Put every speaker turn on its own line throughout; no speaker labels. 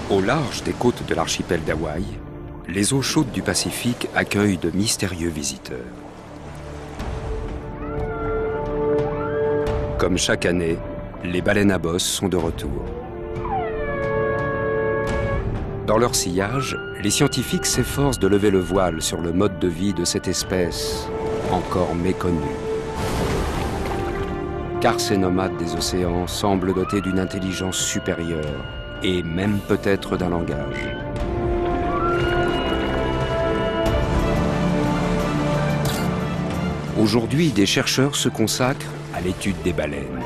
Au large des côtes de l'archipel d'Hawaï, les eaux chaudes du Pacifique accueillent de mystérieux visiteurs. Comme chaque année, les baleines à bosse sont de retour. Dans leur sillage, les scientifiques s'efforcent de lever le voile sur le mode de vie de cette espèce encore méconnue. Car ces nomades des océans semblent dotés d'une intelligence supérieure et même peut-être d'un langage. Aujourd'hui, des chercheurs se consacrent à l'étude des baleines.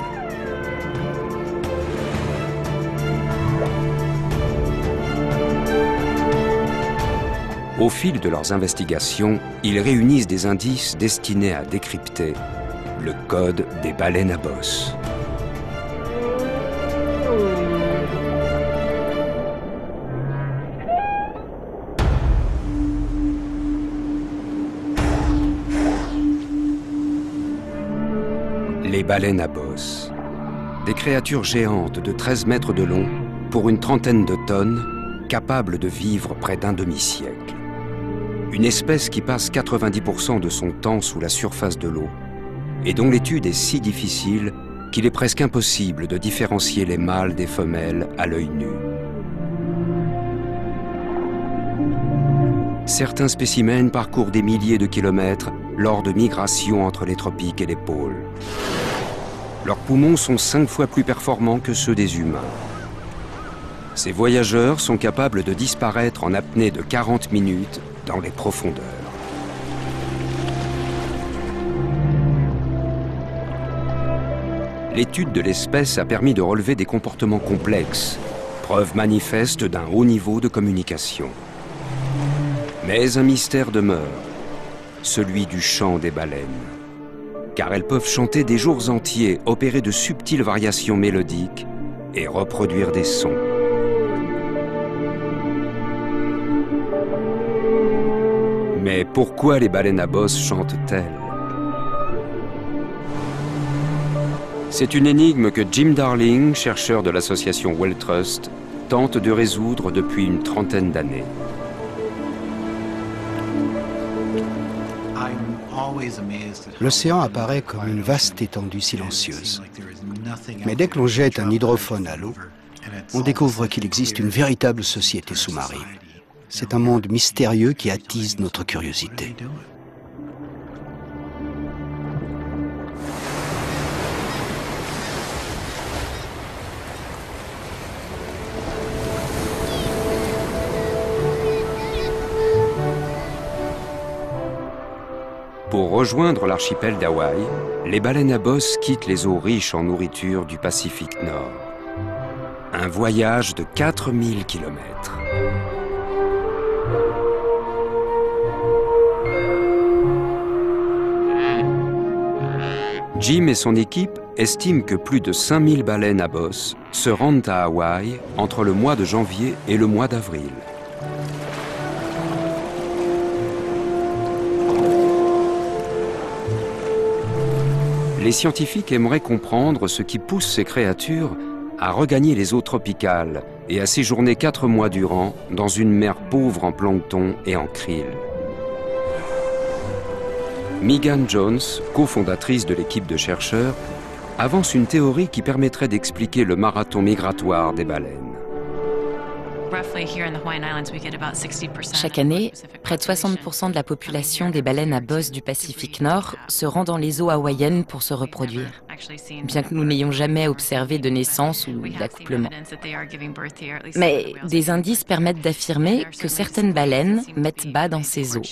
Au fil de leurs investigations, ils réunissent des indices destinés à décrypter le code des baleines à bosse. Les baleines à bosse. Des créatures géantes de 13 mètres de long pour une trentaine de tonnes, capables de vivre près d'un demi-siècle. Une espèce qui passe 90% de son temps sous la surface de l'eau et dont l'étude est si difficile qu'il est presque impossible de différencier les mâles des femelles à l'œil nu. Certains spécimens parcourent des milliers de kilomètres lors de migrations entre les tropiques et les pôles. Leurs poumons sont 5 fois plus performants que ceux des humains. Ces voyageurs sont capables de disparaître en apnée de 40 minutes dans les profondeurs. L'étude de l'espèce a permis de relever des comportements complexes, preuve manifeste d'un haut niveau de communication. Mais un mystère demeure, celui du chant des baleines. Car elles peuvent chanter des jours entiers, opérer de subtiles variations mélodiques et reproduire des sons. Mais pourquoi les baleines à bosse chantent-elles? C'est une énigme que Jim Darling, chercheur de l'association Whale Trust, tente de résoudre depuis une trentaine d'années.
L'océan apparaît comme une vaste étendue silencieuse. Mais dès que l'on jette un hydrophone à l'eau, on découvre qu'il existe une véritable société sous-marine. C'est un monde mystérieux qui attise notre curiosité.
Pour rejoindre l'archipel d'Hawaï, les baleines à bosse quittent les eaux riches en nourriture du Pacifique Nord. Un voyage de 4000 kilomètres. Jim et son équipe estiment que plus de 5000 baleines à bosse se rendent à Hawaï entre le mois de janvier et le mois d'avril. Les scientifiques aimeraient comprendre ce qui pousse ces créatures à regagner les eaux tropicales et à séjourner 4 mois durant dans une mer pauvre en plancton et en krill. Megan Jones, cofondatrice de l'équipe de chercheurs, avance une théorie qui permettrait d'expliquer le marathon migratoire des baleines.
Chaque année, près de 60% de la population des baleines à bosse du Pacifique Nord se rend dans les eaux hawaïennes pour se reproduire, bien que nous n'ayons jamais observé de naissance ou d'accouplement. Mais des indices permettent d'affirmer que certaines baleines mettent bas dans ces eaux.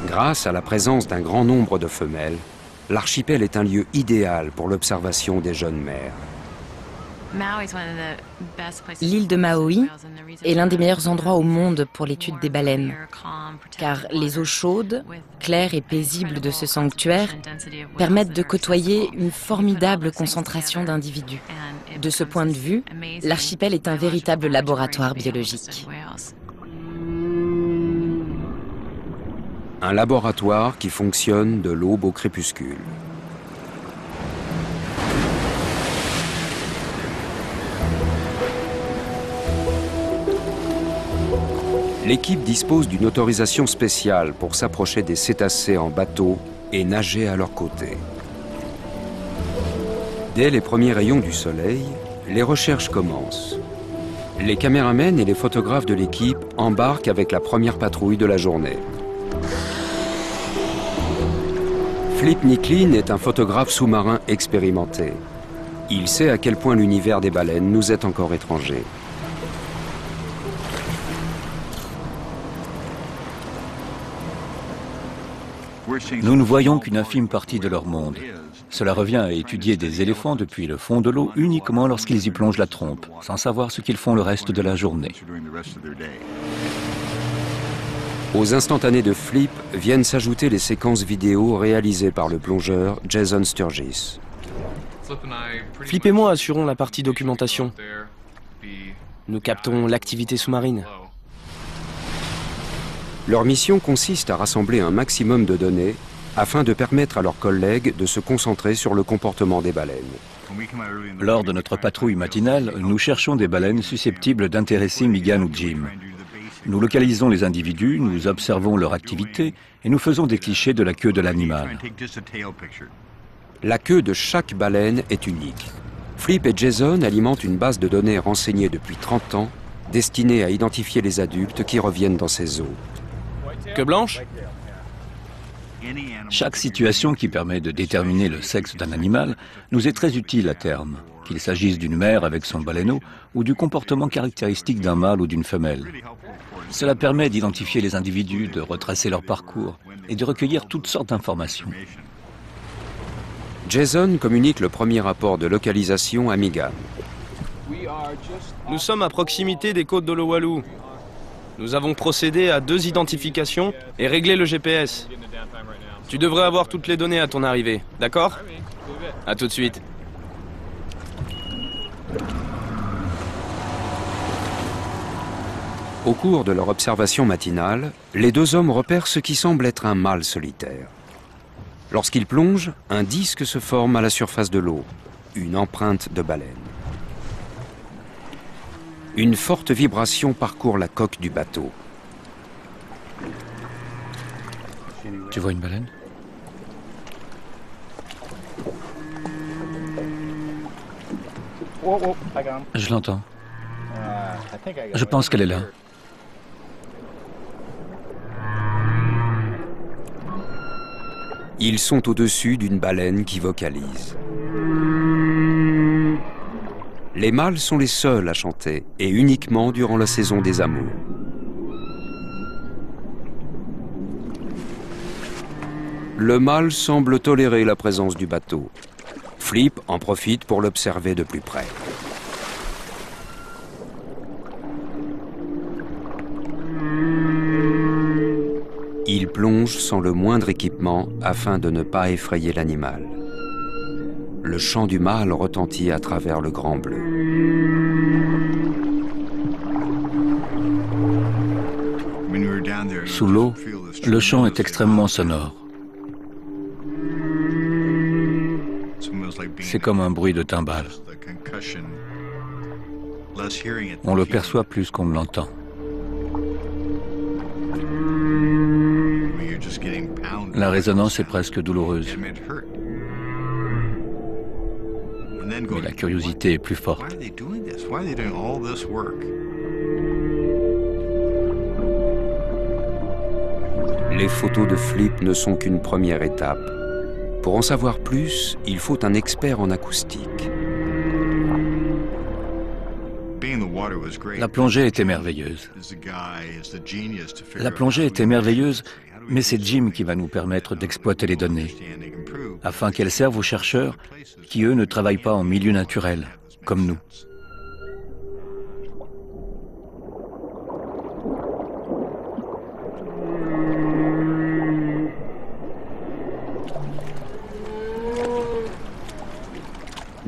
Grâce à la présence d'un grand nombre de femelles, l'archipel est un lieu idéal pour l'observation des jeunes mères.
L'île de Maui est l'un des meilleurs endroits au monde pour l'étude des baleines, car les eaux chaudes, claires et paisibles de ce sanctuaire permettent de côtoyer une formidable concentration d'individus. De ce point de vue, l'archipel est un véritable laboratoire biologique.
Un laboratoire qui fonctionne de l'aube au crépuscule. L'équipe dispose d'une autorisation spéciale pour s'approcher des cétacés en bateau et nager à leur côté. Dès les premiers rayons du soleil, les recherches commencent. Les caméramens et les photographes de l'équipe embarquent avec la première patrouille de la journée. Flip Nicklin est un photographe sous-marin expérimenté. Il sait à quel point l'univers des baleines nous est encore étranger.
Nous ne voyons qu'une infime partie de leur monde. Cela revient à étudier des éléphants depuis le fond de l'eau uniquement lorsqu'ils y plongent la trompe, sans savoir ce qu'ils font le reste de la journée.
Aux instantanés de Flip viennent s'ajouter les séquences vidéo réalisées par le plongeur Jason Sturgis.
Flip et moi assurons la partie documentation. Nous captons l'activité sous-marine.
Leur mission consiste à rassembler un maximum de données afin de permettre à leurs collègues de se concentrer sur le comportement des baleines.
Lors de notre patrouille matinale, nous cherchons des baleines susceptibles d'intéresser Megan ou Jim. Nous localisons les individus, nous observons leur activité et nous faisons des clichés de la queue de l'animal.
La queue de chaque baleine est unique. Flip et Jason alimentent une base de données renseignée depuis 30 ans, destinée à identifier les adultes qui reviennent dans ces eaux.
Queue blanche?
Chaque situation qui permet de déterminer le sexe d'un animal nous est très utile à terme, qu'il s'agisse d'une mère avec son baleineau ou du comportement caractéristique d'un mâle ou d'une femelle. Cela permet d'identifier les individus, de retracer leur parcours et de recueillir toutes sortes d'informations.
Jason communique le premier rapport de localisation à Megan.
Nous sommes à proximité des côtes d'Olowalou. Nous avons procédé à 2 identifications et réglé le GPS. Tu devrais avoir toutes les données à ton arrivée, d'accord? À tout de suite.
Au cours de leur observation matinale, les 2 hommes repèrent ce qui semble être un mâle solitaire. Lorsqu'ils plongent, un disque se forme à la surface de l'eau, une empreinte de baleine. Une forte vibration parcourt la coque du bateau.
Tu vois une baleine? Je l'entends. Je pense qu'elle est là.
Ils sont au-dessus d'une baleine qui vocalise. Les mâles sont les seuls à chanter, et uniquement durant la saison des amours. Le mâle semble tolérer la présence du bateau. Flip en profite pour l'observer de plus près. Il plonge sans le moindre équipement afin de ne pas effrayer l'animal. Le chant du mâle retentit à travers le grand bleu.
Sous l'eau, le chant est extrêmement sonore. C'est comme un bruit de timbale. On le perçoit plus qu'on ne l'entend. La résonance est presque douloureuse. Mais la curiosité est plus forte.
Les photos de Flip ne sont qu'une première étape. Pour en savoir plus, il faut un expert en acoustique.
La plongée était merveilleuse. La plongée était merveilleuse, mais c'est Jim qui va nous permettre d'exploiter les données, afin qu'elles servent aux chercheurs qui, eux, ne travaillent pas en milieu naturel, comme nous.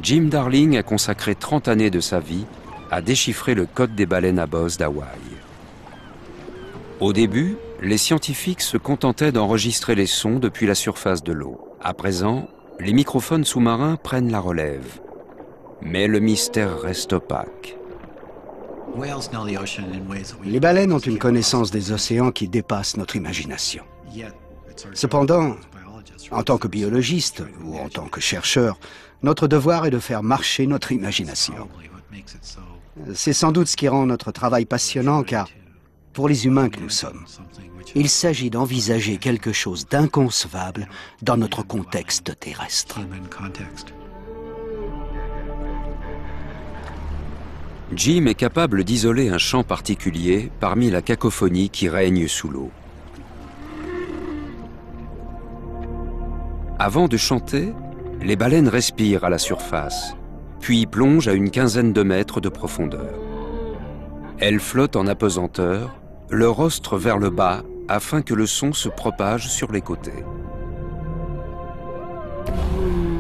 Jim Darling a consacré 30 années de sa vie à déchiffrer le code des baleines à bosse d'Hawaï. Au début, les scientifiques se contentaient d'enregistrer les sons depuis la surface de l'eau. À présent, les microphones sous-marins prennent la relève. Mais le mystère reste opaque.
Les baleines ont une connaissance des océans qui dépasse notre imagination. Cependant, en tant que biologiste ou en tant que chercheur, notre devoir est de faire marcher notre imagination. C'est sans doute ce qui rend notre travail passionnant, car pour les humains que nous sommes, il s'agit d'envisager quelque chose d'inconcevable dans notre contexte terrestre.
Jim est capable d'isoler un chant particulier parmi la cacophonie qui règne sous l'eau. Avant de chanter, les baleines respirent à la surface, puis plongent à une quinzaine de mètres de profondeur. Elles flottent en apesanteur, le rostre vers le bas afin que le son se propage sur les côtés.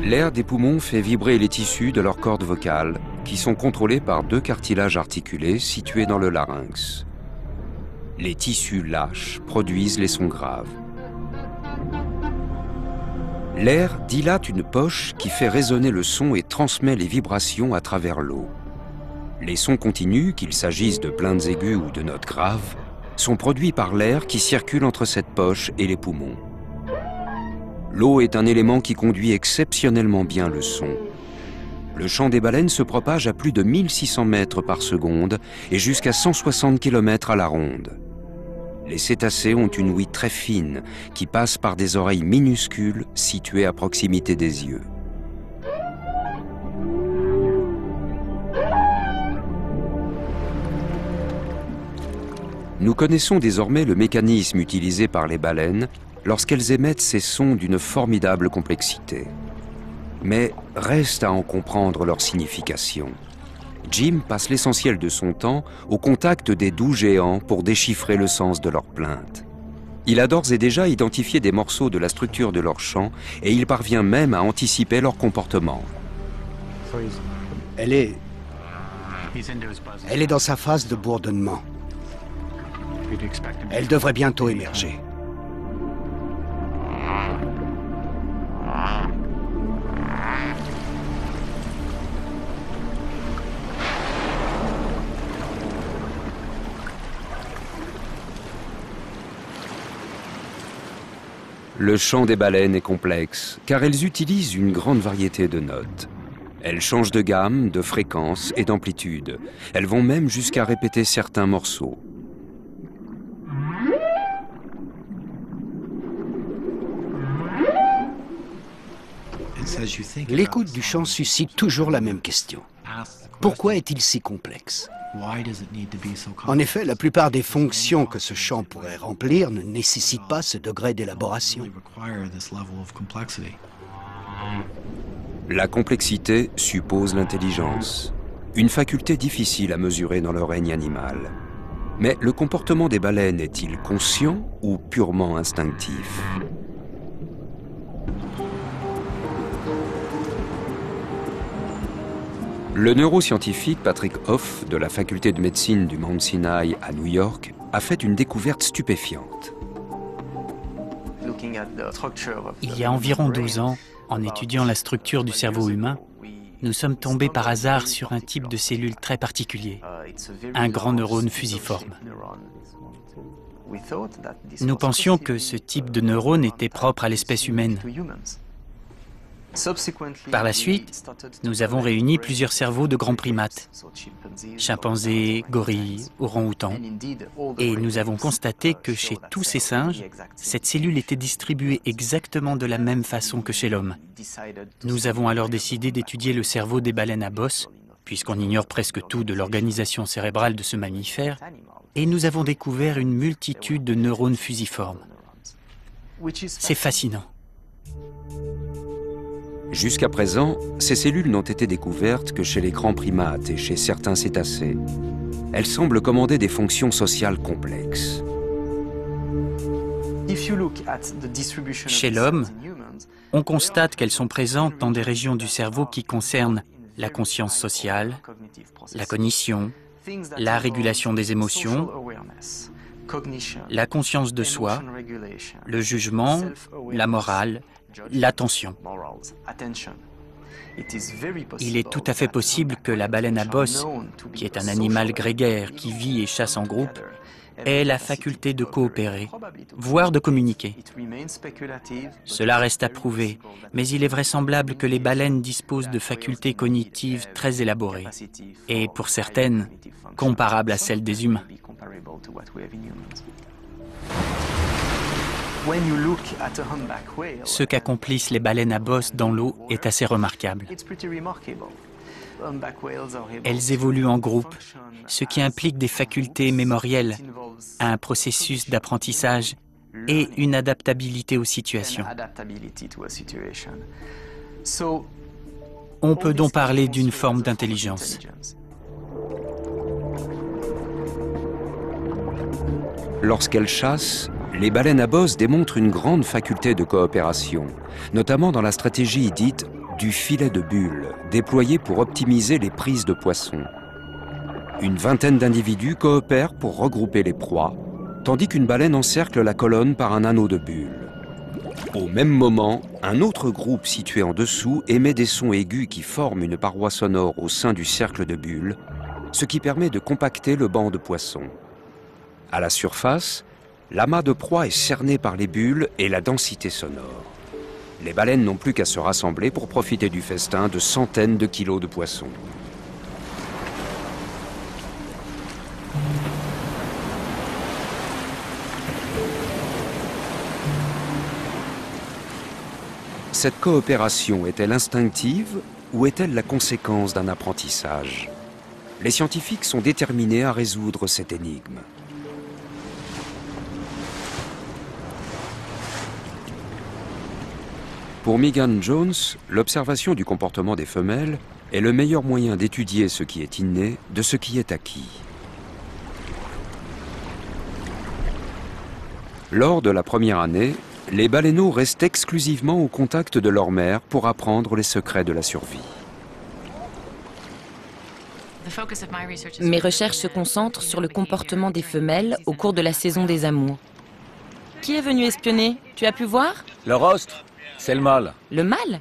L'air des poumons fait vibrer les tissus de leurs cordes vocales, qui sont contrôlés par 2 cartilages articulés situés dans le larynx. Les tissus lâches produisent les sons graves. L'air dilate une poche qui fait résonner le son et transmet les vibrations à travers l'eau. Les sons continus, qu'il s'agisse de plaintes aiguës ou de notes graves, sont produits par l'air qui circule entre cette poche et les poumons. L'eau est un élément qui conduit exceptionnellement bien le son. Le chant des baleines se propage à plus de 1600 mètres par seconde et jusqu'à 160 km à la ronde. Les cétacés ont une ouïe très fine qui passe par des oreilles minuscules situées à proximité des yeux. Nous connaissons désormais le mécanisme utilisé par les baleines lorsqu'elles émettent ces sons d'une formidable complexité. Mais reste à en comprendre leur signification. Jim passe l'essentiel de son temps au contact des doux géants pour déchiffrer le sens de leurs plaintes. Il a d'ores et déjà identifié des morceaux de la structure de leur chant et il parvient même à anticiper leur comportement.
Elle est dans sa phase de bourdonnement. Elle devrait bientôt émerger.
Le chant des baleines est complexe, car elles utilisent une grande variété de notes. Elles changent de gamme, de fréquence et d'amplitude. Elles vont même jusqu'à répéter certains morceaux.
L'écoute du chant suscite toujours la même question. Pourquoi est-il si complexe ? En effet, la plupart des fonctions que ce chant pourrait remplir ne nécessitent pas ce degré d'élaboration.
La complexité suppose l'intelligence, une faculté difficile à mesurer dans le règne animal. Mais le comportement des baleines est-il conscient ou purement instinctif ? Le neuroscientifique Patrick Hoff de la faculté de médecine du Mount Sinai à New York a fait une découverte stupéfiante.
Il y a environ 12 ans, en étudiant la structure du cerveau humain, nous sommes tombés par hasard sur un type de cellule très particulier, un grand neurone fusiforme. Nous pensions que ce type de neurone était propre à l'espèce humaine. Par la suite, nous avons réuni plusieurs cerveaux de grands primates, chimpanzés, gorilles, orang-outans, et nous avons constaté que chez tous ces singes, cette cellule était distribuée exactement de la même façon que chez l'homme. Nous avons alors décidé d'étudier le cerveau des baleines à bosse, puisqu'on ignore presque tout de l'organisation cérébrale de ce mammifère, et nous avons découvert une multitude de neurones fusiformes. C'est fascinant.
Jusqu'à présent, ces cellules n'ont été découvertes que chez les grands primates et chez certains cétacés. Elles semblent commander des fonctions sociales complexes.
Chez l'homme, on constate qu'elles sont présentes dans des régions du cerveau qui concernent la conscience sociale, la cognition, la régulation des émotions, la conscience de soi, le jugement, la morale, l'attention. Il est tout à fait possible que la baleine à bosse, qui est un animal grégaire qui vit et chasse en groupe, ait la faculté de coopérer, voire de communiquer. Cela reste à prouver, mais il est vraisemblable que les baleines disposent de facultés cognitives très élaborées, et pour certaines, comparables à celles des humains. Ce qu'accomplissent les baleines à bosse dans l'eau est assez remarquable. Elles évoluent en groupe, ce qui implique des facultés mémorielles, un processus d'apprentissage et une adaptabilité aux situations. On peut donc parler d'une forme d'intelligence.
Lorsqu'elles chassent, les baleines à bosse démontrent une grande faculté de coopération, notamment dans la stratégie dite du filet de bulle, déployé pour optimiser les prises de poissons. Une vingtaine d'individus coopèrent pour regrouper les proies, tandis qu'une baleine encercle la colonne par un anneau de bulle. Au même moment, un autre groupe situé en dessous émet des sons aigus qui forment une paroi sonore au sein du cercle de bulle, ce qui permet de compacter le banc de poissons. À la surface, l'amas de proie est cerné par les bulles et la densité sonore. Les baleines n'ont plus qu'à se rassembler pour profiter du festin de centaines de kilos de poissons. Cette coopération est-elle instinctive ou est-elle la conséquence d'un apprentissage? Les scientifiques sont déterminés à résoudre cette énigme. Pour Megan Jones, l'observation du comportement des femelles est le meilleur moyen d'étudier ce qui est inné de ce qui est acquis. Lors de la première année, les baleineaux restent exclusivement au contact de leur mère pour apprendre les secrets de la survie.
Mes recherches se concentrent sur le comportement des femelles au cours de la saison des amours. Qui est venu espionner? Tu as pu voir?
Le rostre, c'est le mâle.
Le mâle?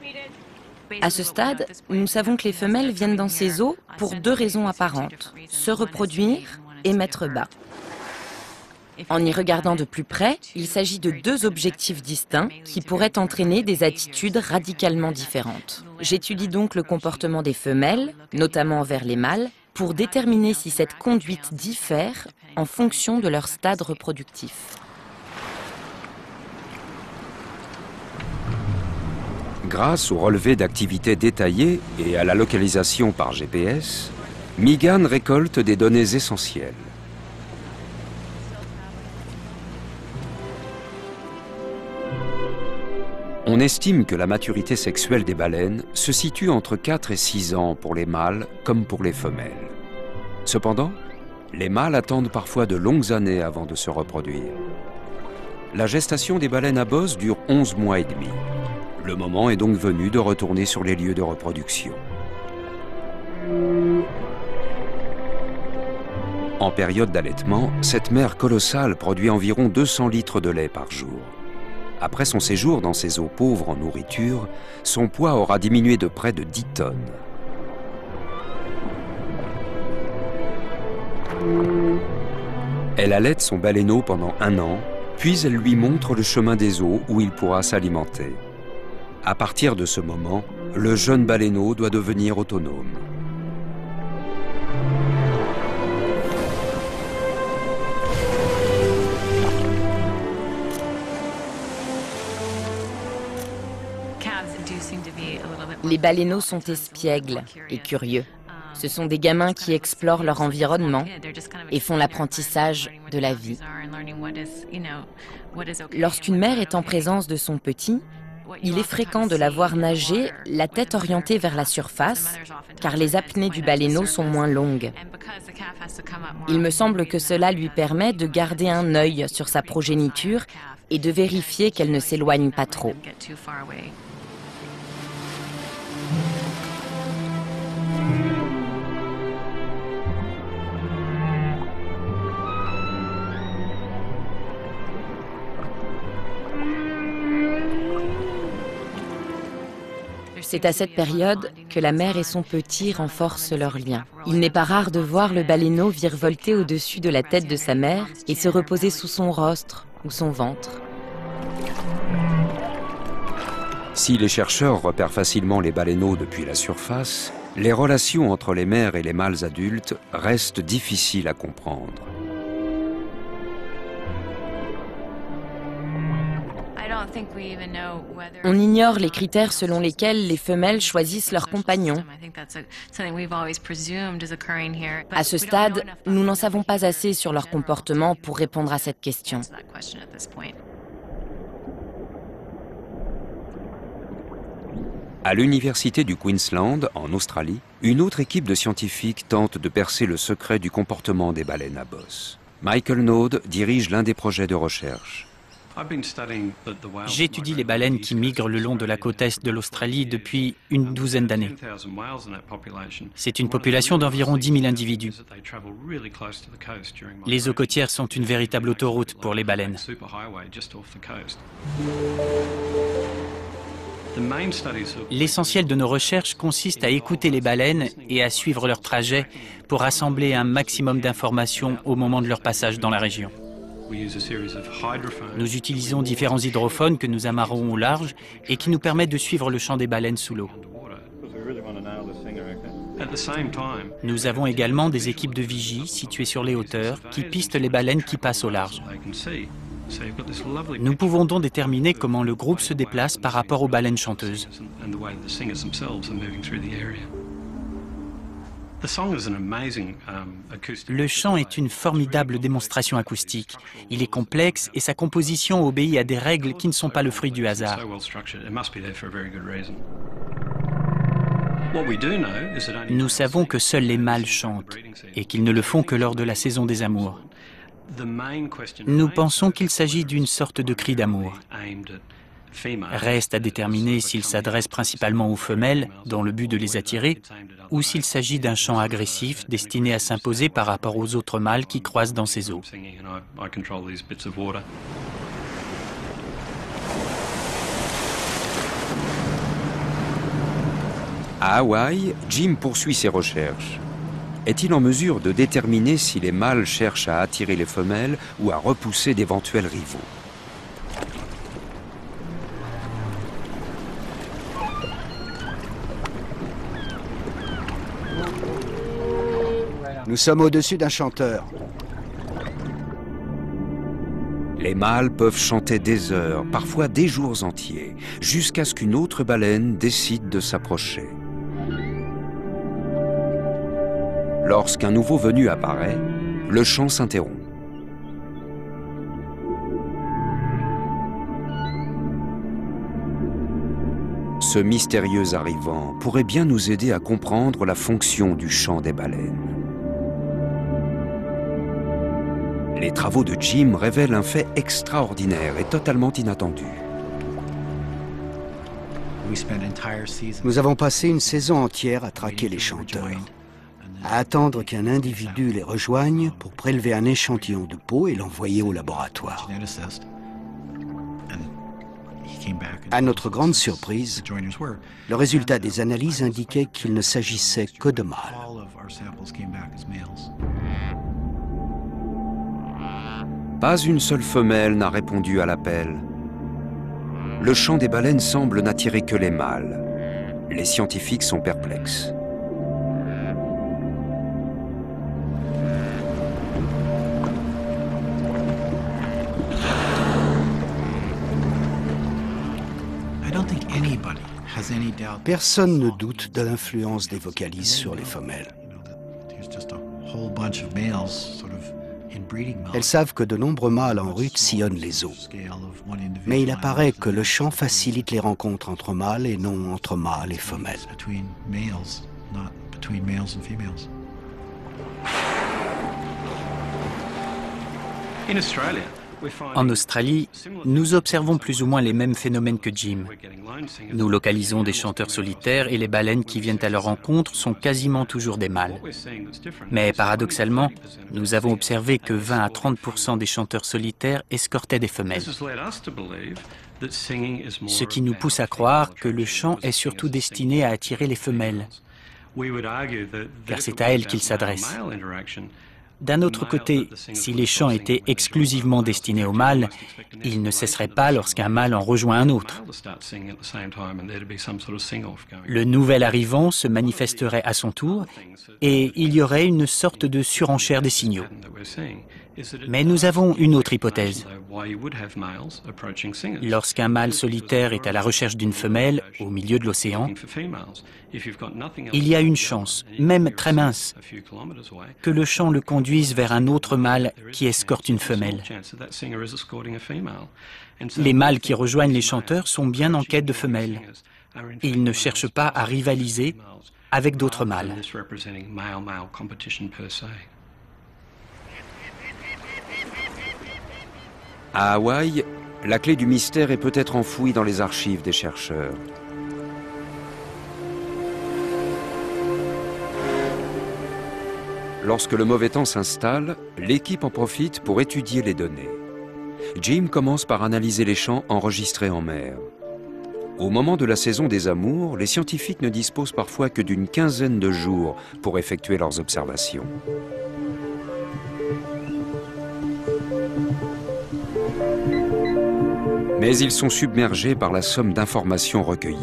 À ce stade, nous savons que les femelles viennent dans ces eaux pour deux raisons apparentes, se reproduire et mettre bas. En y regardant de plus près, il s'agit de deux objectifs distincts qui pourraient entraîner des attitudes radicalement différentes. J'étudie donc le comportement des femelles, notamment envers les mâles, pour déterminer si cette conduite diffère en fonction de leur stade reproductif.
Grâce au relevé d'activité détaillé et à la localisation par GPS, Megan récolte des données essentielles. On estime que la maturité sexuelle des baleines se situe entre 4 et 6 ans pour les mâles comme pour les femelles. Cependant, les mâles attendent parfois de longues années avant de se reproduire. La gestation des baleines à bosse dure 11 mois et demi. Le moment est donc venu de retourner sur les lieux de reproduction. En période d'allaitement, cette mère colossale produit environ 200 litres de lait par jour. Après son séjour dans ces eaux pauvres en nourriture, son poids aura diminué de près de 10 tonnes. Elle allaite son baleineau pendant 1 an, puis elle lui montre le chemin des eaux où il pourra s'alimenter. À partir de ce moment, le jeune baleineau doit devenir autonome.
Les baleineaux sont espiègles et curieux. Ce sont des gamins qui explorent leur environnement et font l'apprentissage de la vie. Lorsqu'une mère est en présence de son petit, il est fréquent de la voir nager, la tête orientée vers la surface, car les apnées du baleineau sont moins longues. Il me semble que cela lui permet de garder un œil sur sa progéniture et de vérifier qu'elle ne s'éloigne pas trop. C'est à cette période que la mère et son petit renforcent leur lien. Il n'est pas rare de voir le baleineau virevolter au-dessus de la tête de sa mère et se reposer sous son rostre ou son ventre.
Si les chercheurs repèrent facilement les baleineaux depuis la surface, les relations entre les mères et les mâles adultes restent difficiles à comprendre.
On ignore les critères selon lesquels les femelles choisissent leurs compagnons. À ce stade, nous n'en savons pas assez sur leur comportement pour répondre à cette question.
À l'université du Queensland, en Australie, une autre équipe de scientifiques tente de percer le secret du comportement des baleines à bosse. Michael Node dirige l'un des projets de recherche.
J'étudie les baleines qui migrent le long de la côte est de l'Australie depuis une douzaine d'années. C'est une population d'environ 10 000 individus. Les eaux côtières sont une véritable autoroute pour les baleines. L'essentiel de nos recherches consiste à écouter les baleines et à suivre leur trajet pour rassembler un maximum d'informations au moment de leur passage dans la région. Nous utilisons différents hydrophones que nous amarrons au large et qui nous permettent de suivre le chant des baleines sous l'eau. Nous avons également des équipes de vigie situées sur les hauteurs qui pistent les baleines qui passent au large. Nous pouvons donc déterminer comment le groupe se déplace par rapport aux baleines chanteuses. Le chant est une formidable démonstration acoustique. Il est complexe et sa composition obéit à des règles qui ne sont pas le fruit du hasard. Nous savons que seuls les mâles chantent et qu'ils ne le font que lors de la saison des amours. Nous pensons qu'il s'agit d'une sorte de cri d'amour. Reste à déterminer s'il s'adresse principalement aux femelles, dans le but de les attirer, ou s'il s'agit d'un chant agressif destiné à s'imposer par rapport aux autres mâles qui croisent dans ces eaux.
À Hawaï, Jim poursuit ses recherches. Est-il en mesure de déterminer si les mâles cherchent à attirer les femelles ou à repousser d'éventuels rivaux?
Nous sommes au-dessus d'un chanteur.
Les mâles peuvent chanter des heures, parfois des jours entiers, jusqu'à ce qu'une autre baleine décide de s'approcher. Lorsqu'un nouveau venu apparaît, le chant s'interrompt. Ce mystérieux arrivant pourrait bien nous aider à comprendre la fonction du chant des baleines. Les travaux de Jim révèlent un fait extraordinaire et totalement inattendu.
Nous avons passé une saison entière à traquer les chanteurs, à attendre qu'un individu les rejoigne pour prélever un échantillon de peau et l'envoyer au laboratoire. À notre grande surprise, le résultat des analyses indiquait qu'il ne s'agissait que de mâles.
Pas une seule femelle n'a répondu à l'appel. Le chant des baleines semble n'attirer que les mâles. Les scientifiques sont perplexes.
Personne ne doute de l'influence des vocalises sur les femelles. Elles savent que de nombreux mâles en rut sillonnent les eaux. Mais il apparaît que le chant facilite les rencontres entre mâles et non entre mâles et femelles.
En Australie, nous observons plus ou moins les mêmes phénomènes que Jim. Nous localisons des chanteurs solitaires et les baleines qui viennent à leur rencontre sont quasiment toujours des mâles. Mais paradoxalement, nous avons observé que 20 à 30% des chanteurs solitaires escortaient des femelles. Ce qui nous pousse à croire que le chant est surtout destiné à attirer les femelles, car c'est à elles qu'il s'adresse. D'un autre côté, si les chants étaient exclusivement destinés aux mâles, ils ne cesseraient pas lorsqu'un mâle en rejoint un autre. Le nouvel arrivant se manifesterait à son tour et il y aurait une sorte de surenchère des signaux. Mais nous avons une autre hypothèse. Lorsqu'un mâle solitaire est à la recherche d'une femelle au milieu de l'océan, il y a une chance, même très mince, que le chant le conduise vers un autre mâle qui escorte une femelle. Les mâles qui rejoignent les chanteurs sont bien en quête de femelles. Ils ne cherchent pas à rivaliser avec d'autres mâles.
À Hawaï, la clé du mystère est peut-être enfouie dans les archives des chercheurs. Lorsque le mauvais temps s'installe, l'équipe en profite pour étudier les données. Jim commence par analyser les chants enregistrés en mer. Au moment de la saison des amours, les scientifiques ne disposent parfois que d'une quinzaine de jours pour effectuer leurs observations. Mais ils sont submergés par la somme d'informations recueillies.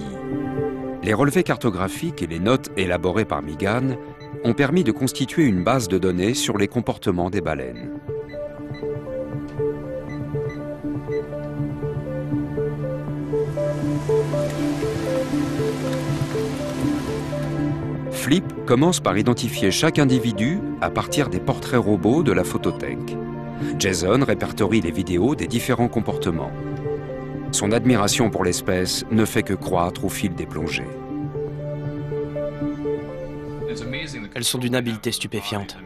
Les relevés cartographiques et les notes élaborées par Meaghan ont permis de constituer une base de données sur les comportements des baleines. Flip commence par identifier chaque individu à partir des portraits robots de la photothèque. Jason répertorie les vidéos des différents comportements. Son admiration pour l'espèce ne fait que croître au fil des plongées.
Elles sont d'une habileté stupéfiante.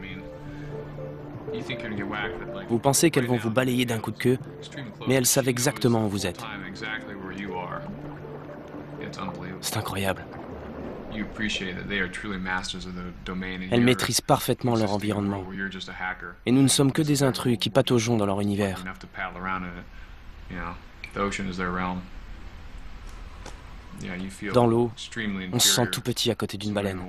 Vous pensez qu'elles vont vous balayer d'un coup de queue, mais elles savent exactement où vous êtes. C'est incroyable. Elles maîtrisent parfaitement leur environnement. Et nous ne sommes que des intrus qui pataugeons dans leur univers. Dans l'eau, on se sent tout petit à côté d'une baleine.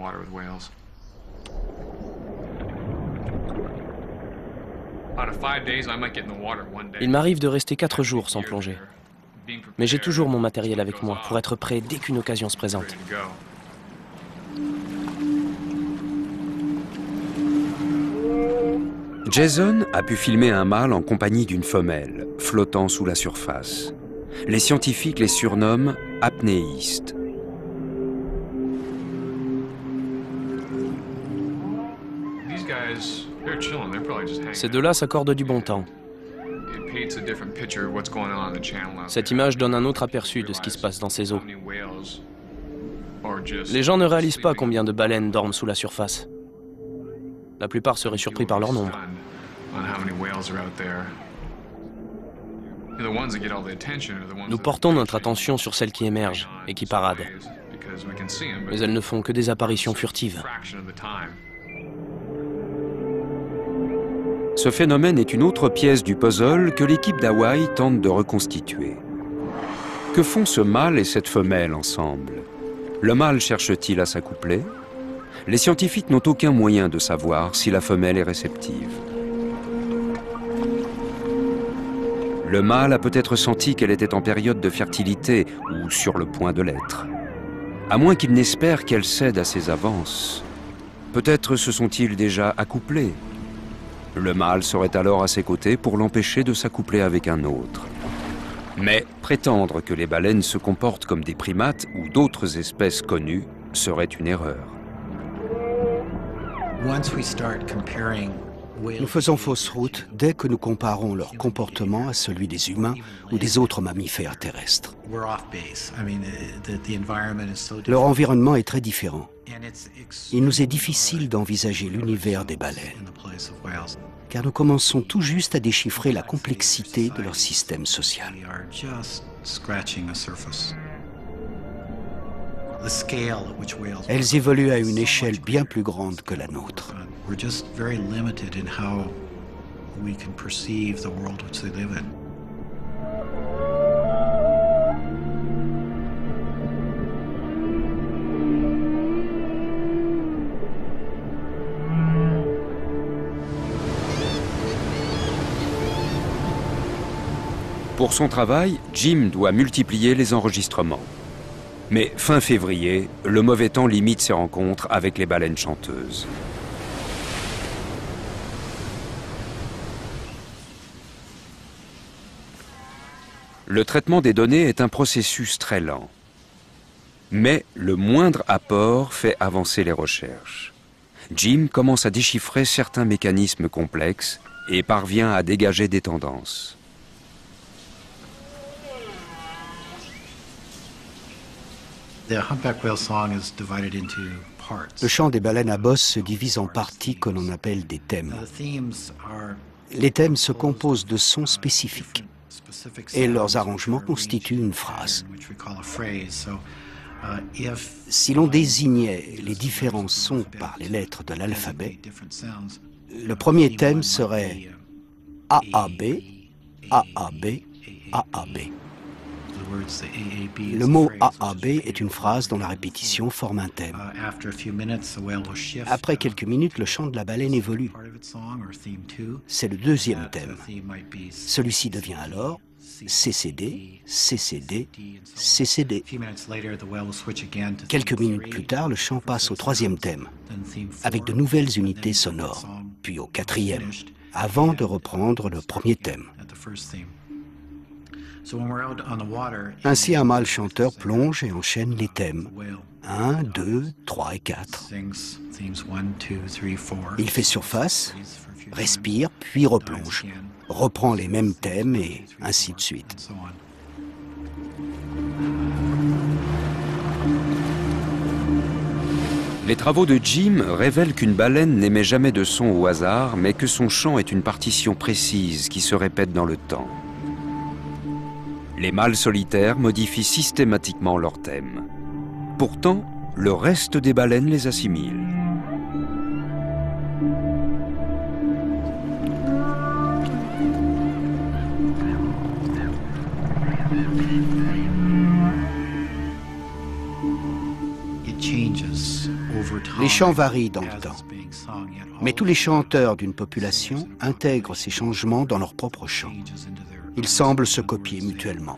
Il m'arrive de rester 4 jours sans plonger. Mais j'ai toujours mon matériel avec moi pour être prêt dès qu'une occasion se présente.
Jason a pu filmer un mâle en compagnie d'une femelle, flottant sous la surface. Les scientifiques les surnomment apnéistes.
Ces deux-là s'accordent du bon temps. Cette image donne un autre aperçu de ce qui se passe dans ces eaux. Les gens ne réalisent pas combien de baleines dorment sous la surface. La plupart seraient surpris par leur nombre. Nous portons notre attention sur celles qui émergent et qui paradent. Mais elles ne font que des apparitions furtives.
Ce phénomène est une autre pièce du puzzle que l'équipe d'Hawaï tente de reconstituer. Que font ce mâle et cette femelle ensemble? Le mâle cherche-t-il à s'accoupler? Les scientifiques n'ont aucun moyen de savoir si la femelle est réceptive. Le mâle a peut-être senti qu'elle était en période de fertilité ou sur le point de l'être. À moins qu'il n'espère qu'elle cède à ses avances. Peut-être se sont-ils déjà accouplés. Le mâle serait alors à ses côtés pour l'empêcher de s'accoupler avec un autre. Mais prétendre que les baleines se comportent comme des primates ou d'autres espèces connues serait une erreur.
Nous faisons fausse route dès que nous comparons leur comportement à celui des humains ou des autres mammifères terrestres. Leur environnement est très différent. Il nous est difficile d'envisager l'univers des baleines. car nous commençons tout juste à déchiffrer la complexité de leur système social. Elles évoluent à une échelle bien plus grande que la nôtre.
Pour son travail, Jim doit multiplier les enregistrements. Mais fin février, le mauvais temps limite ses rencontres avec les baleines chanteuses. Le traitement des données est un processus très lent. Mais le moindre apport fait avancer les recherches. Jim commence à déchiffrer certains mécanismes complexes et parvient à dégager des tendances.
Le chant des baleines à bosse se divise en parties que l'on appelle des thèmes. Les thèmes se composent de sons spécifiques et leurs arrangements constituent une phrase. Si l'on désignait les différents sons par les lettres de l'alphabet, le premier thème serait AAB, AAB, AAB. Le mot AAB est une phrase dont la répétition forme un thème. Après quelques minutes, le chant de la baleine évolue. C'est le deuxième thème. Celui-ci devient alors CCD, CCD, CCD. Quelques minutes plus tard, le chant passe au troisième thème, avec de nouvelles unités sonores, puis au quatrième, avant de reprendre le premier thème. Ainsi, un mâle chanteur plonge et enchaîne les thèmes. 1, 2, 3 et 4. Il fait surface, respire, puis replonge, reprend les mêmes thèmes et ainsi de suite.
Les travaux de Jim révèlent qu'une baleine n'émet jamais de son au hasard, mais que son chant est une partition précise qui se répète dans le temps. Les mâles solitaires modifient systématiquement leurs thèmes. Pourtant, le reste des baleines les assimile.
Les chants varient dans le temps, mais tous les chanteurs d'une population intègrent ces changements dans leur propre chant. Ils semblent se copier mutuellement.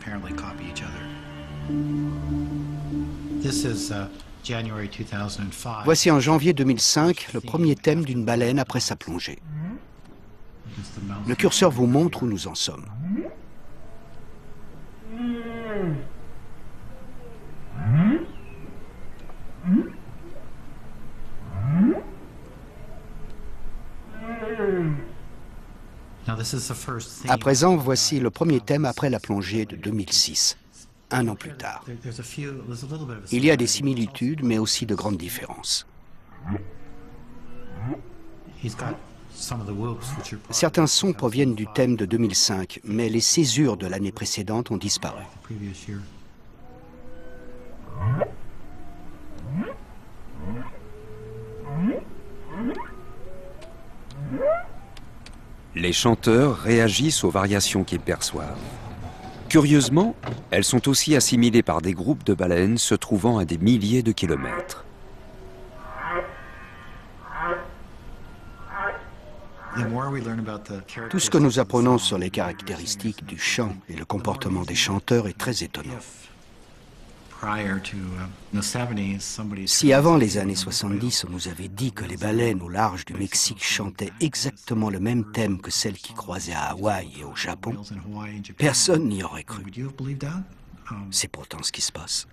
Voici en janvier 2005 le premier thème d'une baleine après sa plongée. Le curseur vous montre où nous en sommes. À présent, voici le premier thème après la plongée de 2006, un an plus tard. Il y a des similitudes, mais aussi de grandes différences. Certains sons proviennent du thème de 2005, mais les césures de l'année précédente ont disparu.
Les chanteurs réagissent aux variations qu'ils perçoivent. Curieusement, elles sont aussi assimilées par des groupes de baleines se trouvant à des milliers de kilomètres.
Tout ce que nous apprenons sur les caractéristiques du chant et le comportement des chanteurs est très étonnant. Si avant les années 70, on nous avait dit que les baleines au large du Mexique chantaient exactement le même thème que celles qui croisaient à Hawaï et au Japon, personne n'y aurait cru. C'est pourtant ce qui se passe.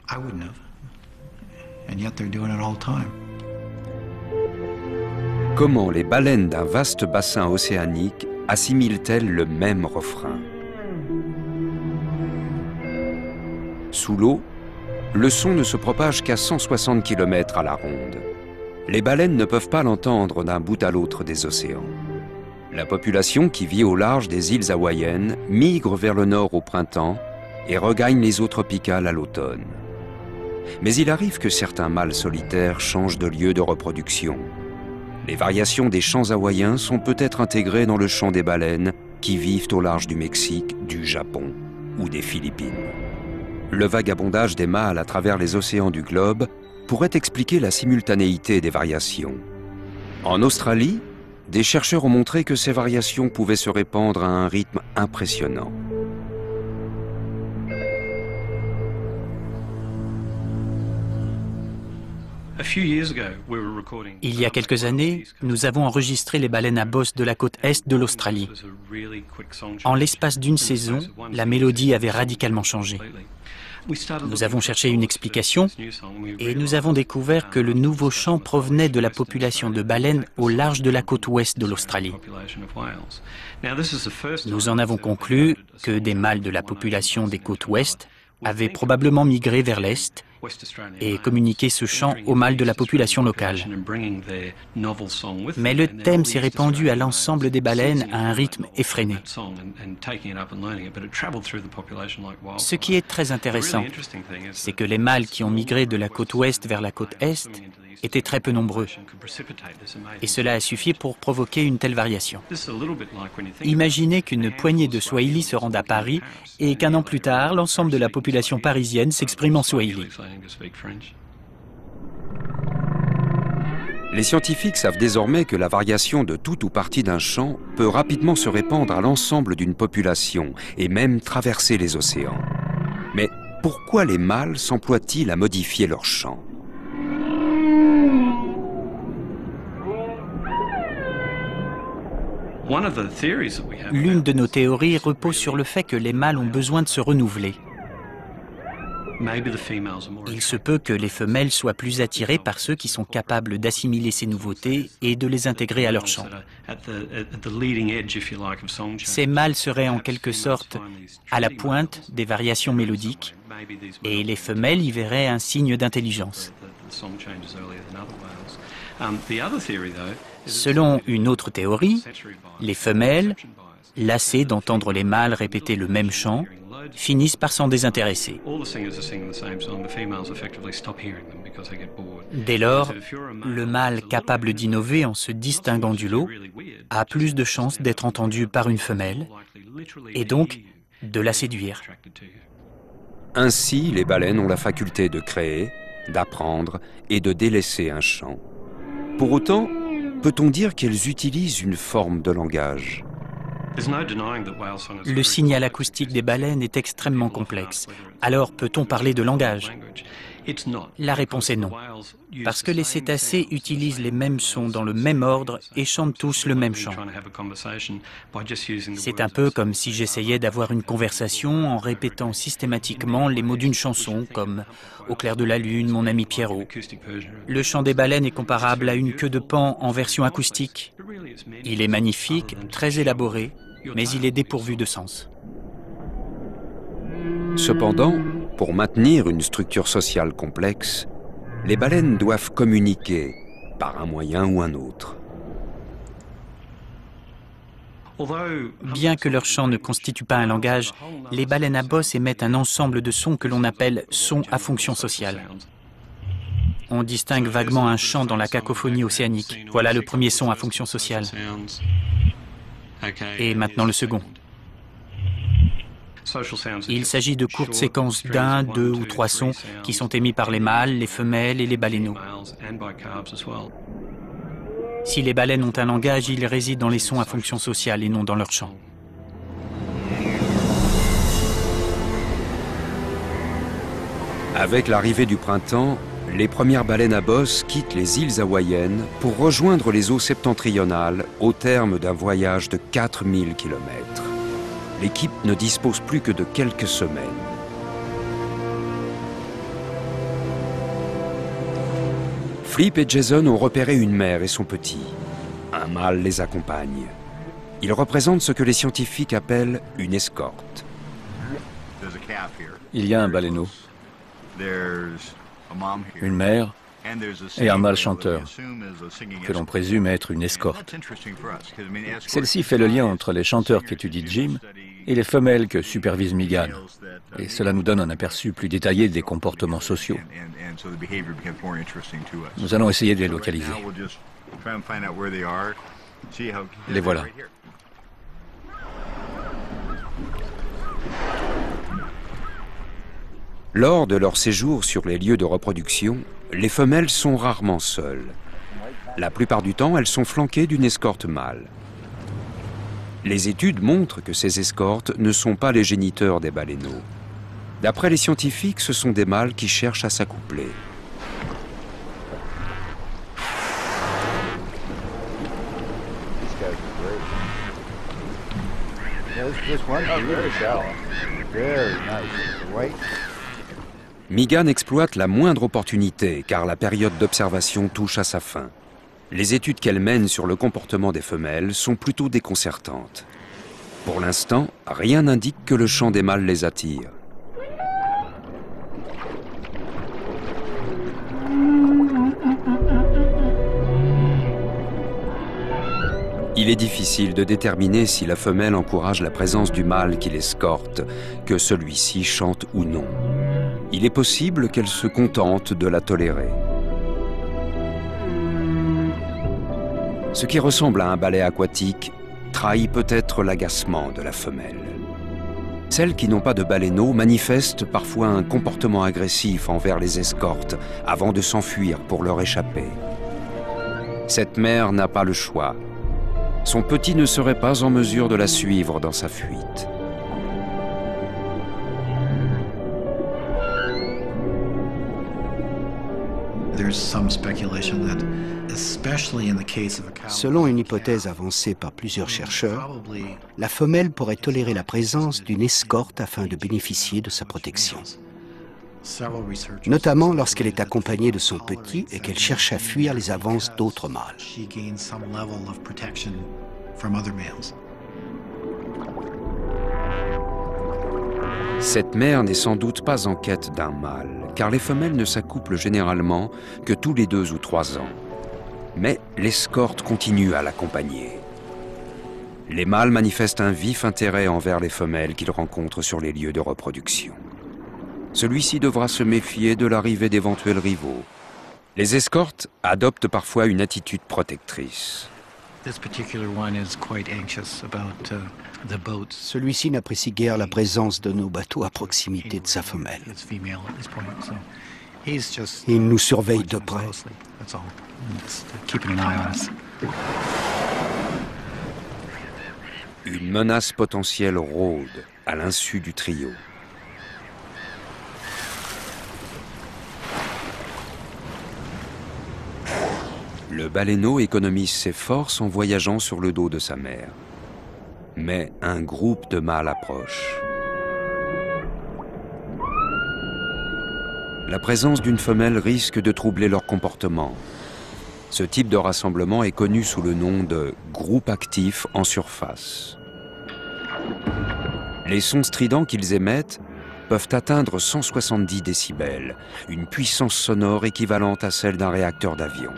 Comment les baleines d'un vaste bassin océanique assimilent-elles le même refrain? Sous l'eau, le son ne se propage qu'à 160 km à la ronde. Les baleines ne peuvent pas l'entendre d'un bout à l'autre des océans. La population qui vit au large des îles hawaïennes migre vers le nord au printemps et regagne les eaux tropicales à l'automne. Mais il arrive que certains mâles solitaires changent de lieu de reproduction. Les variations des champs hawaïens sont peut-être intégrées dans le champ des baleines qui vivent au large du Mexique, du Japon ou des Philippines. Le vagabondage des mâles à travers les océans du globe pourrait expliquer la simultanéité des variations. En Australie, des chercheurs ont montré que ces variations pouvaient se répandre à un rythme impressionnant.
Il y a quelques années, nous avons enregistré les baleines à bosse de la côte est de l'Australie. En l'espace d'une saison, la mélodie avait radicalement changé. Nous avons cherché une explication et nous avons découvert que le nouveau chant provenait de la population de baleines au large de la côte ouest de l'Australie. Nous en avons conclu que des mâles de la population des côtes ouest avaient probablement migré vers l'est et communiqué ce chant aux mâles de la population locale. Mais le thème s'est répandu à l'ensemble des baleines à un rythme effréné. Ce qui est très intéressant, c'est que les mâles qui ont migré de la côte ouest vers la côte est étaient très peu nombreux. Et cela a suffi pour provoquer une telle variation. Imaginez qu'une poignée de Swahili se rende à Paris et qu'un an plus tard, l'ensemble de la population parisienne s'exprime en Swahili.
Les scientifiques savent désormais que la variation de tout ou partie d'un chant peut rapidement se répandre à l'ensemble d'une population et même traverser les océans. Mais pourquoi les mâles s'emploient-ils à modifier leur chant ?
L'une de nos théories repose sur le fait que les mâles ont besoin de se renouveler. Il se peut que les femelles soient plus attirées par ceux qui sont capables d'assimiler ces nouveautés et de les intégrer à leur chant. Ces mâles seraient en quelque sorte à la pointe des variations mélodiques et les femelles y verraient un signe d'intelligence. Selon une autre théorie, les femelles, lassées d'entendre les mâles répéter le même chant, finissent par s'en désintéresser. Dès lors, le mâle capable d'innover en se distinguant du lot a plus de chances d'être entendu par une femelle et donc de la séduire.
Ainsi, les baleines ont la faculté de créer, d'apprendre et de délaisser un chant. Pour autant, peut-on dire qu'elles utilisent une forme de langage ?
Le signal acoustique des baleines est extrêmement complexe. Alors peut-on parler de langage ? La réponse est non, parce que les cétacés utilisent les mêmes sons dans le même ordre et chantent tous le même chant. C'est un peu comme si j'essayais d'avoir une conversation en répétant systématiquement les mots d'une chanson, comme « Au clair de la lune, mon ami Pierrot ». Le chant des baleines est comparable à une queue de paon en version acoustique. Il est magnifique, très élaboré, mais il est dépourvu de sens.
Cependant, pour maintenir une structure sociale complexe, les baleines doivent communiquer par un moyen ou un autre.
Bien que leur chant ne constitue pas un langage, les baleines à bosse émettent un ensemble de sons que l'on appelle sons à fonction sociale. On distingue vaguement un chant dans la cacophonie océanique. Voilà le premier son à fonction sociale. Et maintenant le second. Il s'agit de courtes séquences d'un, deux ou trois sons qui sont émis par les mâles, les femelles et les baleineaux. Si les baleines ont un langage, il réside dans les sons à fonction sociale et non dans leur chant.
Avec l'arrivée du printemps, les premières baleines à bosse quittent les îles hawaïennes pour rejoindre les eaux septentrionales au terme d'un voyage de 4000 km. L'équipe ne dispose plus que de quelques semaines. Flip et Jason ont repéré une mère et son petit. Un mâle les accompagne. Ils représentent ce que les scientifiques appellent une escorte.
Il y a un baleineau, une mère et un mâle chanteur, que l'on présume être une escorte. Celle-ci fait le lien entre les chanteurs qu'étudie Jim et les femelles que supervise Megan. Et cela nous donne un aperçu plus détaillé des comportements sociaux. Nous allons essayer de les localiser. Les voilà.
Lors de leur séjour sur les lieux de reproduction, les femelles sont rarement seules. La plupart du temps, elles sont flanquées d'une escorte mâle. Les études montrent que ces escortes ne sont pas les géniteurs des baleineaux. D'après les scientifiques, ce sont des mâles qui cherchent à s'accoupler. Megan exploite la moindre opportunité car la période d'observation touche à sa fin. Les études qu'elle mène sur le comportement des femelles sont plutôt déconcertantes. Pour l'instant, rien n'indique que le chant des mâles les attire. Il est difficile de déterminer si la femelle encourage la présence du mâle qui l'escorte, que celui-ci chante ou non. Il est possible qu'elle se contente de la tolérer. Ce qui ressemble à un balai aquatique trahit peut-être l'agacement de la femelle. Celles qui n'ont pas de baleineaux manifestent parfois un comportement agressif envers les escortes avant de s'enfuir pour leur échapper. Cette mère n'a pas le choix. Son petit ne serait pas en mesure de la suivre dans sa fuite.
Selon une hypothèse avancée par plusieurs chercheurs, la femelle pourrait tolérer la présence d'une escorte afin de bénéficier de sa protection. Notamment lorsqu'elle est accompagnée de son petit et qu'elle cherche à fuir les avances d'autres mâles.
Cette mère n'est sans doute pas en quête d'un mâle, car les femelles ne s'accouplent généralement que tous les 2 ou 3 ans. Mais l'escorte continue à l'accompagner. Les mâles manifestent un vif intérêt envers les femelles qu'ils rencontrent sur les lieux de reproduction. Celui-ci devra se méfier de l'arrivée d'éventuels rivaux. Les escortes adoptent parfois une attitude protectrice.
Celui-ci n'apprécie guère la présence de nos bateaux à proximité de sa femelle. Il nous surveille de près.
Une menace potentielle rôde à l'insu du trio. Le baleineau économise ses forces en voyageant sur le dos de sa mère. Mais un groupe de mâles approche. La présence d'une femelle risque de troubler leur comportement. Ce type de rassemblement est connu sous le nom de groupe actif en surface. Les sons stridents qu'ils émettent peuvent atteindre 170 décibels, une puissance sonore équivalente à celle d'un réacteur d'avion.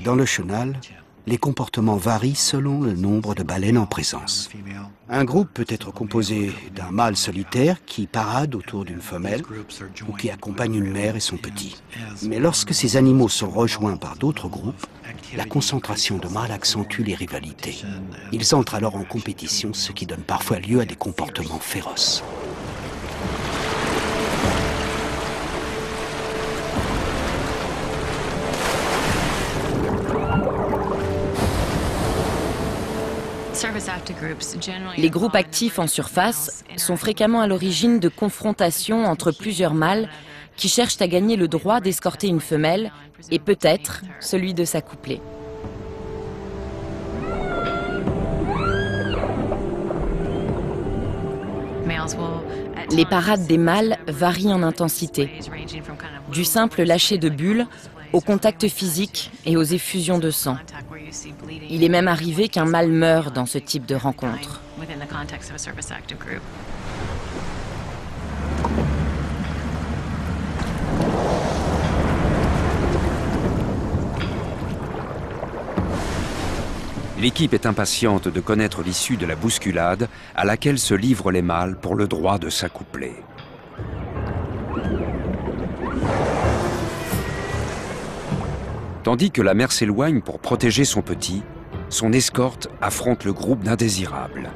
Dans le chenal, les comportements varient selon le nombre de baleines en présence. Un groupe peut être composé d'un mâle solitaire qui parade autour d'une femelle ou qui accompagne une mère et son petit. Mais lorsque ces animaux sont rejoints par d'autres groupes, la concentration de mâles accentue les rivalités. Ils entrent alors en compétition, ce qui donne parfois lieu à des comportements féroces.
Les groupes actifs en surface sont fréquemment à l'origine de confrontations entre plusieurs mâles qui cherchent à gagner le droit d'escorter une femelle et peut-être celui de s'accoupler. Les parades des mâles varient en intensité, du simple lâcher de bulles au contact physique et aux effusions de sang. Il est même arrivé qu'un mâle meure dans ce type de rencontre.
L'équipe est impatiente de connaître l'issue de la bousculade à laquelle se livrent les mâles pour le droit de s'accoupler. Tandis que la mère s'éloigne pour protéger son petit, son escorte affronte le groupe d'indésirables.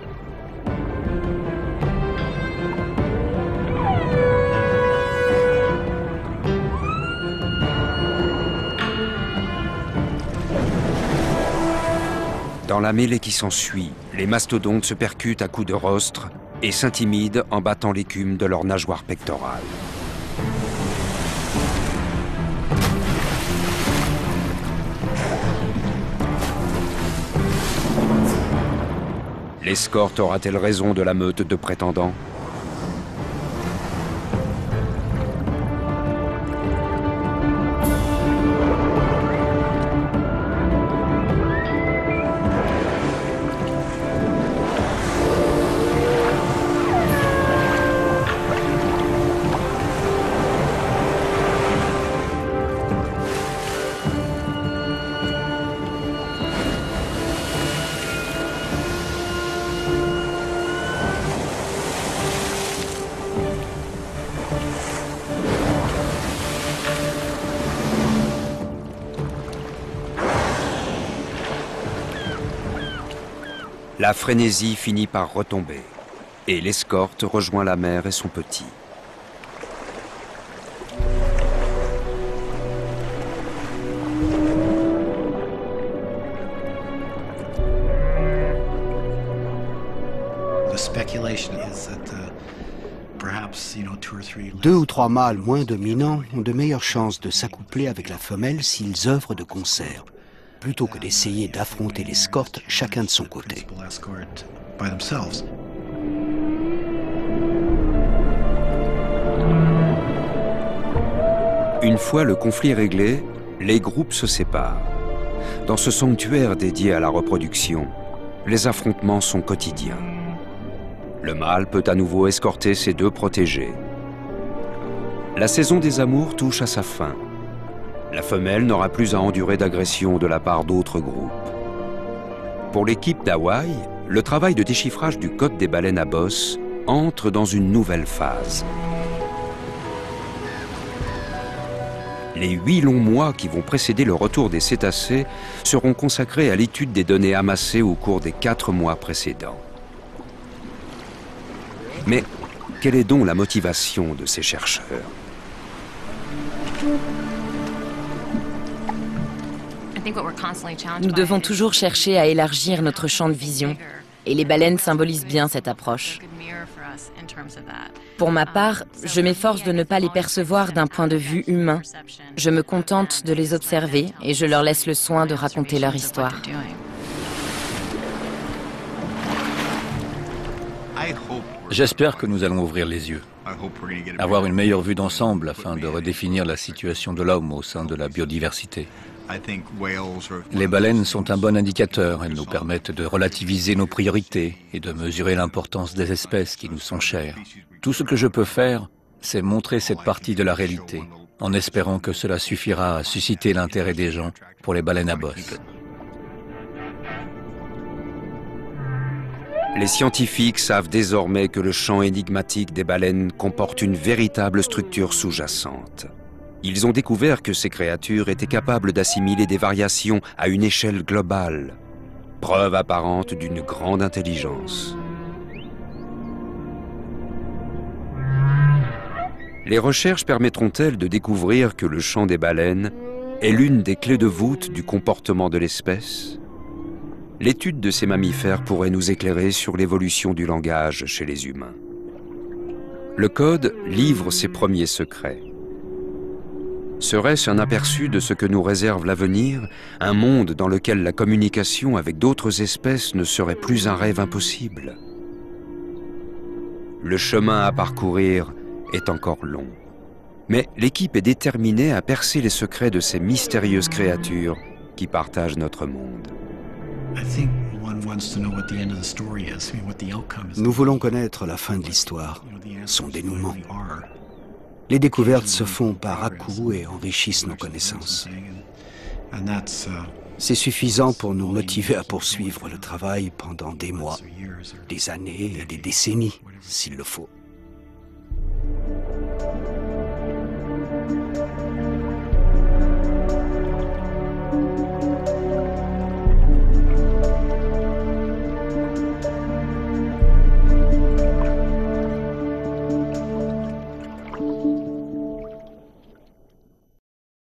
Dans la mêlée qui s'ensuit, les mastodontes se percutent à coups de rostre et s'intimident en battant l'écume de leurs nageoires pectorales. L'escorte aura-t-elle raison de la meute de prétendants ? La frénésie finit par retomber et l'escorte rejoint la mère et son petit.
Deux ou trois mâles moins dominants ont de meilleures chances de s'accoupler avec la femelle s'ils œuvrent de concert, plutôt que d'essayer d'affronter l'escorte chacun de son côté.
Une fois le conflit réglé, les groupes se séparent. Dans ce sanctuaire dédié à la reproduction, les affrontements sont quotidiens. Le mâle peut à nouveau escorter ses deux protégés. La saison des amours touche à sa fin. La femelle n'aura plus à endurer d'agressions de la part d'autres groupes. Pour l'équipe d'Hawaï, le travail de déchiffrage du code des baleines à bosse entre dans une nouvelle phase. Les 8 longs mois qui vont précéder le retour des cétacés seront consacrés à l'étude des données amassées au cours des 4 mois précédents. Mais quelle est donc la motivation de ces chercheurs ?
Nous devons toujours chercher à élargir notre champ de vision, et les baleines symbolisent bien cette approche. Pour ma part, je m'efforce de ne pas les percevoir d'un point de vue humain. Je me contente de les observer et je leur laisse le soin de raconter leur histoire.
J'espère que nous allons ouvrir les yeux, avoir une meilleure vue d'ensemble afin de redéfinir la situation de l'homme au sein de la biodiversité. Les baleines sont un bon indicateur. Elles nous permettent de relativiser nos priorités et de mesurer l'importance des espèces qui nous sont chères. Tout ce que je peux faire, c'est montrer cette partie de la réalité, en espérant que cela suffira à susciter l'intérêt des gens pour les baleines à bosse.
Les scientifiques savent désormais que le champ énigmatique des baleines comporte une véritable structure sous-jacente. Ils ont découvert que ces créatures étaient capables d'assimiler des variations à une échelle globale, preuve apparente d'une grande intelligence. Les recherches permettront-elles de découvrir que le chant des baleines est l'une des clés de voûte du comportement de l'espèce ? L'étude de ces mammifères pourrait nous éclairer sur l'évolution du langage chez les humains. Le code livre ses premiers secrets. Serait-ce un aperçu de ce que nous réserve l'avenir, un monde dans lequel la communication avec d'autres espèces ne serait plus un rêve impossible ? Le chemin à parcourir est encore long. Mais l'équipe est déterminée à percer les secrets de ces mystérieuses créatures qui partagent notre monde.
Nous voulons connaître la fin de l'histoire, son dénouement. Les découvertes se font par à-coups et enrichissent nos connaissances. C'est suffisant pour nous motiver à poursuivre le travail pendant des mois, des années et des décennies, s'il le faut.